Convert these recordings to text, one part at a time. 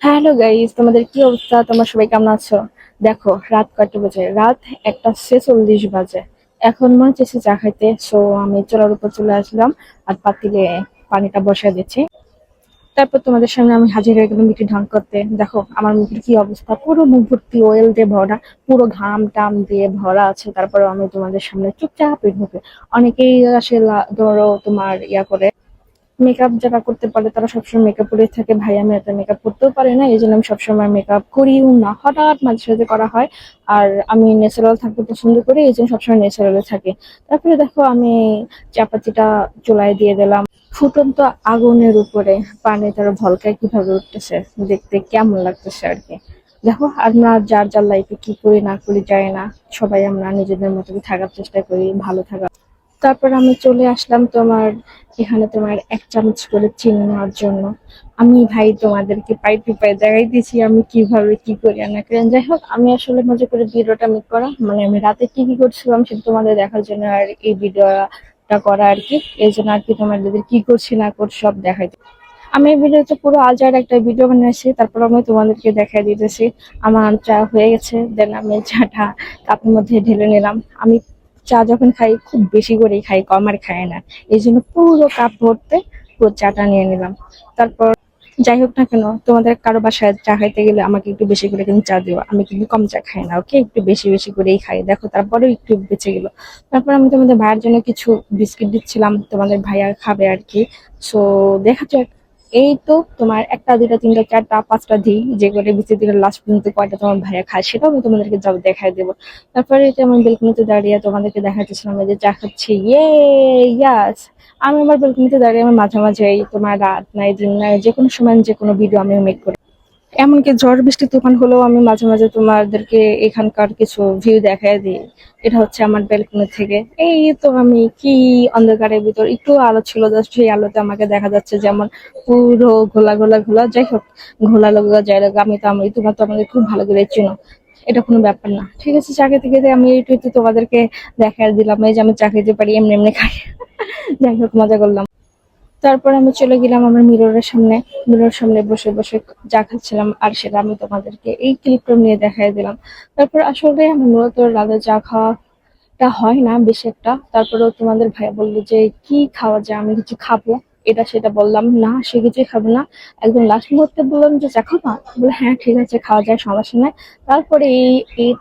Hello guys, তোমাদের কি অবস্থা? তোমরা সবাই কেমন আছো? দেখো রাত কয়টা বাজে, রাত 1:46 বাজে। এখন মনে হচ্ছে চা খাইতে, সো আমি চুলার উপর চলে আসলাম আর পাতিলে পানিটা বসায় দিচ্ছি। তারপর তোমাদের সামনে আমি হাজির হয়ে গেলাম মিষ্টি ঢাক করতে। দেখো আমার মুখের কি অবস্থা, পুরো মুখ ভর্তি অয়েল দিয়ে ভরা, পুরো ঘাম টাম দিয়ে ভরা আছে। তারপরে আমি তোমাদের সামনে চুপচাপ ঢুকে, অনেকেই আসে ধরো তোমার করে মেকআপ যারা করতে পারে তারা সবসময় মেকআপ করে থাকে। ভাই আমি এত মেকআপ করতেও পারি না, এই জন্য আমি সবসময় মেকআপ করিও না, হঠাৎ মাঝে সাঝে করা হয়। আর আমি ন্যাচারাল থাকতে পছন্দ করি, এই জন্য সবসময় ন্যাচারালে থাকি। তারপরে দেখো আমি চাপাতিটা চুলায় দিয়ে দিলাম ফুটন্ত আগুনের উপরে। পানি তার ভলকায় কিভাবে উঠতেছে, দেখতে কেমন লাগতেছে আর কি। দেখো আমরা যার যার লাইফে কি করি না করি যায় না, সবাই আমরা নিজেদের মতো থাকার চেষ্টা করি, ভালো থাকার। তারপর আমি চলে আসলাম তোমার এখানে তোমার 1 চামচ করে চিনি নেওয়ার জন্য। আমি ভাই তোমাদেরকে পাই টু পাই দেখাই দিয়েছি আমি কিভাবে কি করি আর না করি। যাই হোক, আমি আসলে মজা করে ভিডিওটা মেক করা, মানে আমি রাতে কি কি করছিলাম সেটা তোমাদের দেখার জন্য আর এই ভিডিওটা করা আর কি। এই জন্য আর কি তোমাদের কি করছি না করছি সব দেখাই। আমি এই ভিডিওতে পুরো আজার একটা ভিডিও বানিয়েছি, তারপর আমি তোমাদেরকে দেখাই দিতেছি। আমার চা হয়ে গেছে, দেন আমি চাটা কাপের মধ্যে ঢেলে নিলাম। আমি চা যখন খাই খুব বেশি করেই খাই, কম আর খাই না। এই জন্য পুরো কাপ ভরতে পুরো চাটা নিয়ে নিলাম। তারপর যাই হোক না কেন, তোমাদের কারো বাসায় চা খাইতে গেলে আমাকে একটু বেশি করে কিন্তু চা দিও, আমি কিন্তু কম চা খাই না, ওকে? একটু বেশি বেশি করেই খাই। দেখো তারপরেও একটু বেঁচে গেল। তারপর আমি তোমাদের ভাইয়ের জন্য কিছু বিস্কিট দিচ্ছিলাম, তোমাদের ভাইয়া খাবে আর কি। সো দেখা যাক। এই তো তোমার একটা দুইটা তিনটা চারটা পাঁচটা দিই, যে করে বিচে দিলে লাস্ট পর্যন্ত কয়টা তোমার ভাইয়া খায় সেটাও আমি তোমাদেরকে যাবো দেখাই দেবো। তারপরে এই যে আমি বেলকনিতে দাঁড়িয়ে তোমাদেরকে দেখাচ্ছিলাম এই যে চা খাচ্ছি, ইয়ে ইয়াস। আমি আমার বেলকনিতে দাঁড়িয়ে আমি মাঝে মাঝে এই তোমার রাত নাই দিন নাই যে কোনো সময় যে কোনো ভিডিও আমি মেক করি। এমনকি ঝড় বৃষ্টি তুফান হলেও আমি মাঝে মাঝে তোমাদেরকে এখানকার কিছু ভিউ দেখায় দিই। এটা হচ্ছে আমার ব্যালকনি থেকে। এই তো আমি কি অন্ধকারের ভিতর একটু আলো ছিল, জাস্ট সেই আলোতে আমাকে দেখা যাচ্ছে যেমন পুরো ঘোলা ঘোলা ঘোলা। যাই হোক, ঘোলা লগা যাই লগা, আমি তোমার তো আমাকে খুব ভালো করে চিনো, এটা কোনো ব্যাপার না। ঠিক আছে, চাকরি থেকে আমি একটু একটু তোমাদেরকে দেখাই দিলাম এই যে আমি চাকরিতে পারি এমনি এমনি খাই। যাই হোক, মজা করলাম। তারপর আমি চলে গেলাম আমার মিররের সামনে বসে বসে চা খাচ্ছিলাম, আর সেটা আমি তোমাদেরকে এই ক্লিপটা নিয়ে দেখাই দিলাম। তারপর আসলে আমি মূলত রাতে চা খাওয়াটা হয় না বেশি একটা। তারপরেও তোমাদের ভাইয়া বললো যে কি খাওয়া যায়, আমি কিছু খাবো, এটা সেটা বললাম না, সে কিছুই খাবে না। একদম লাস্ট মুহূর্তে বললাম যে চা খাবা, বলে হ্যাঁ ঠিক আছে খাওয়া যায়, সমস্যা নাই। তারপরে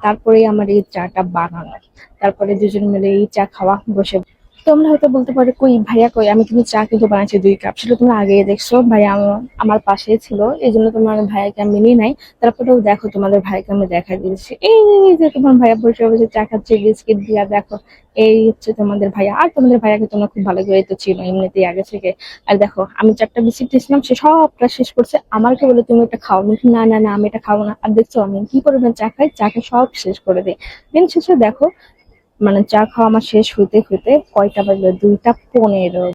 তারপরে আমার এই চাটা বানানো, তারপরে দুজন মিলে এই চা খাওয়া বসে। তোমরা হয়তো বলতে পারো কই ভাইয়া কই, আমি কিন্তু চা কিন্তু বানাচ্ছি 2 কাপ, সেটা তোমরা আগে দেখছো। ভাইয়া আমার পাশেই ছিল, এই জন্য তোমার ভাইয়াকে আমি নিয়ে নাই। তারপরেও দেখো তোমাদের ভাইকে আমি দেখা দিয়েছি, এই যে তোমার ভাইয়া বসে বসে চা খাচ্ছে বিস্কিট দিয়া। দেখো এই হচ্ছে তোমাদের ভাইয়া। আর তোমাদের ভাইয়াকে তোমরা খুব ভালো করে তো ছিল এমনিতেই আগে থেকে। আর দেখো আমি 4টা বিস্কিট দিয়েছিলাম, সে সবটা শেষ করছে, আমাকে বলে তুমি এটা খাও। আমি বলছি, না না না আমি এটা খাবো না। আর দেখছো আমি কি পরিমাণ চা খাই, চা খেয়ে সব শেষ করে দিই। দিন শেষে দেখো মানে চা খাওয়া আমার শেষ হইতে হইতে কয়টা বাজলো, 2টা 15।